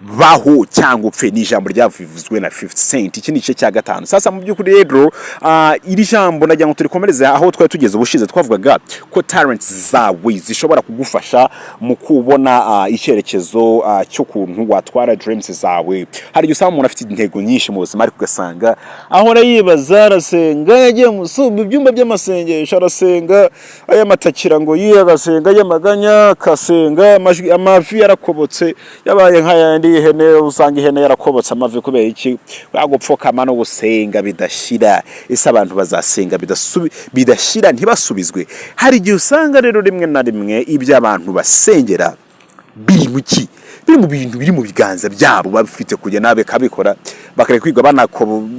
baho cyangwa upfe ni ijambo ryavuzwe na 50 Cent iki nice cya gatanu. Sasa mu byukuri rero iri jambo najya ngo turikomereze aho twari tugeze ubushize twavugaga ko talents zawe zishobora kugufasha mu kubona icyerekezo cyo kuntu watwara dreams zawe. Hari gihe umuntu afite intego nyinshi mu buzima ariko ugasanga ahora yibaza arasenga yagiye musumba ibyumba by'amasengesho arasenga aya matakira ngo yagasenga yamaganya kasenga amavi yarakobotse yabaye nk'ayandi ihene usanga ihene yarakobotse amavi kubera iki bagupfokama no gusenga bidashira. Ese abantu bazasenga bidashira ntibasubizwe? Hari gihe usanga rero rimwe na rimwe ibyo abantu basengera biri muki biri mu bintu biri mu biganza byabo bafite kujya nabe kabikora bakare kwigwa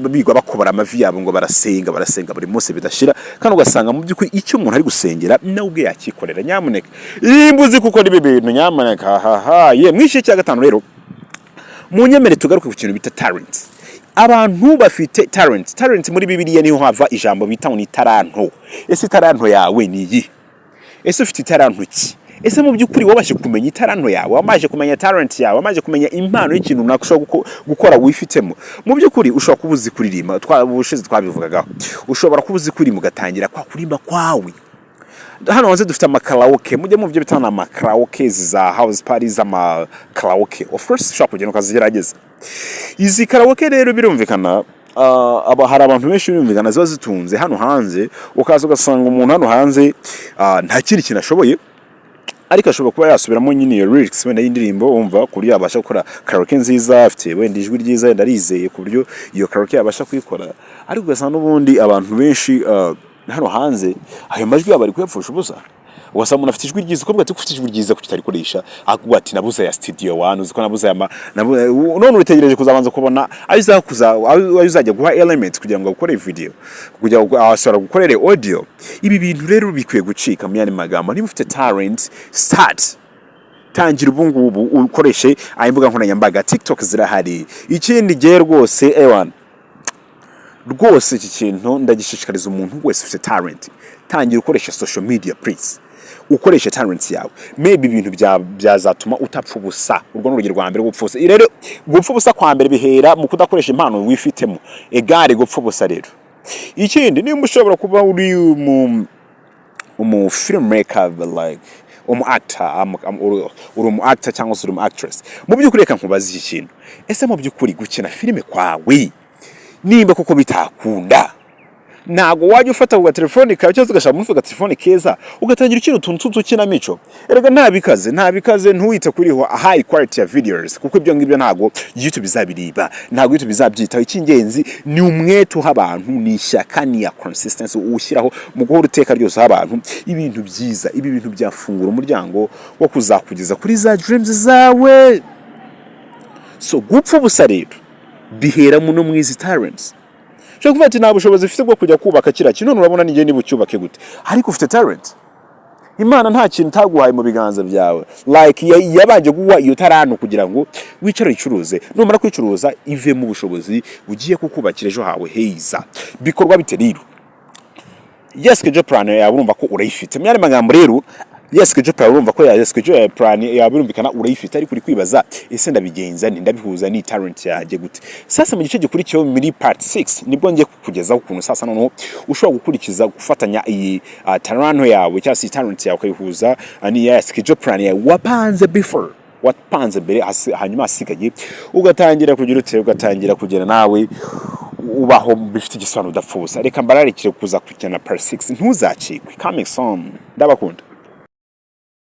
bigwa bakobora amavi yabo ngo barasenga buri munsi bidashira. Kandi ugasanga mu byukuri icyo umuntu ari gusengera nawe ubwe yakikorera. Nyamuneka imbuzi kuko nibe bintu nyamuneka ye mwishe cya gatanu rero munyemere tugaruke ku kintu bita talent. Abantu bafite talent muri Bibiliya niho hava ijambo bita ngo ni taranto. Ese taranto yawe ni iyi? Ese ufite taranto ki? Ese mu byukuri wabashe kumenya taranto yawe, wamaje kumenya talent yawe, wamaje kumenya impano y'ikintu nakushobora gukora wifitemo? Mu byukuri ushobora kubuzi kuririmba, twabushize twabivugagaho. Ushobora kubuzi kuririmba ugatangira kwa kurimba kwawe. Hano hanze dufite amakaraoke, mujye mu byo bitana amakaraoke za house parties amakaraoke. Of course ushobora kugenda ukazigerageza. Izi karaoke rero birumvikana hari abantu benshi birumvikana ziba zitunze hano hanze, ukaza ugasanga umuntu hano hanze nta kindi kintu ashoboye ariko ashobora kuba yasubiramo nyine iyo lyrics wenda y'indirimbo umva kuri yabasha gukora karaoke nziza afite wenda ijwi ryiza ndarizeye ku buryo iyo karaoke yabasha kuyikora. Ariko ugasanga n'ubundi abantu benshi hano hanze ayo majwi yabari kuyapfusha ubusa. Ugasanga umuntu afite ijwi ryiza uko bwati ufite ijwi ryiza kutarikoresha akuba ati nabuze ya studio 1 uziko nabuze none uritegereje kuzabanza kubona ayuzajya guha element kugira ngo ukore video kugira ngo asora gukorere audio. Ibi bintu rero bikwiye gucika mu yandi magambo. Niba ufite talent start tangira ubungubu ukoreshe ayimbuga nkoranyambaga TikTok zirahari. Ikindi gihe rwose ewan rwose iki kintu ndagishishikariza umuntu wese ufite talent tangira ukoresha social media please. Ukoresha talents yawe maybe ibintu byazatuma utapfa ubusa. Urwo n'urugero rwa mbere gupfusa rero gupfa ubusa kwa mbere bihera mu kudakoresha impano wifitemo egare gupfa ubusa. Rero ikindi nimba ushobora kuba uri umu filmmaker like actor uri actor cyangwa uri actress mu byukuri reka nkubaza iki kintu. Ese mu byukuri gukina filime kwawe nimba koko bitakunda nago wajya ufata ku telefone kawe cyangwa ugashaka mu telefone keza ugatangira ikintu tuntu kina mico. Erega ntabikaze ntuwite kuriho high quality ya videos kuko ibyo ngibyo nago YouTube izabiriba nago YouTube izabyitaho. Ikingenzi ni umwete w'abantu ni ishyaka ni ya consistency ushyiraho mu guhora uteka ryose abantu ibintu byiza. Ibi bintu byafungura umuryango wo kuzakugeza kuri za dreams zawe. So gupfa ubusa rero bihera muno mwizi talents. Cyo kuvuga ati nta bushobozi ufite bwo kujya kubaka kira kintu urabona nije niba ucyubake gute ariko ufite talent. Imana nta kintu taguhaye mu biganza byawe like yabanje guwa iyo tarantu kugira ngo wicare icuruze numara kwicuruza ive mu bushobozi bugiye kukubakira ejo hawe heza. Bikorwa bite rero? Yes ke plan yawe urumva ko urayifite. Myari magambo rero yes ke plan urumva ko yes ke plan yawe birumvikana urayifite ariko uri kwibaza ese ndabigenza ni ndabihuza ni talent yaje gute. Sasa mu gice gikurikiyeho muri part 6 nibwo ngiye kukugezaho ukuntu sasa noneho ushobora gukurikiza gufatanya iyi talent yawe cyangwa se talent yawe ukayihuza ni yes ke plan yawe wapanze mbere hanyuma asigaye ugatangira kugira ugatangira kugera nawe ubaho bifite igisobanuro udapfusa. Reka mbararikire kuza kujyana part 6 ntuzacikwe. Coming soon ndabakunda.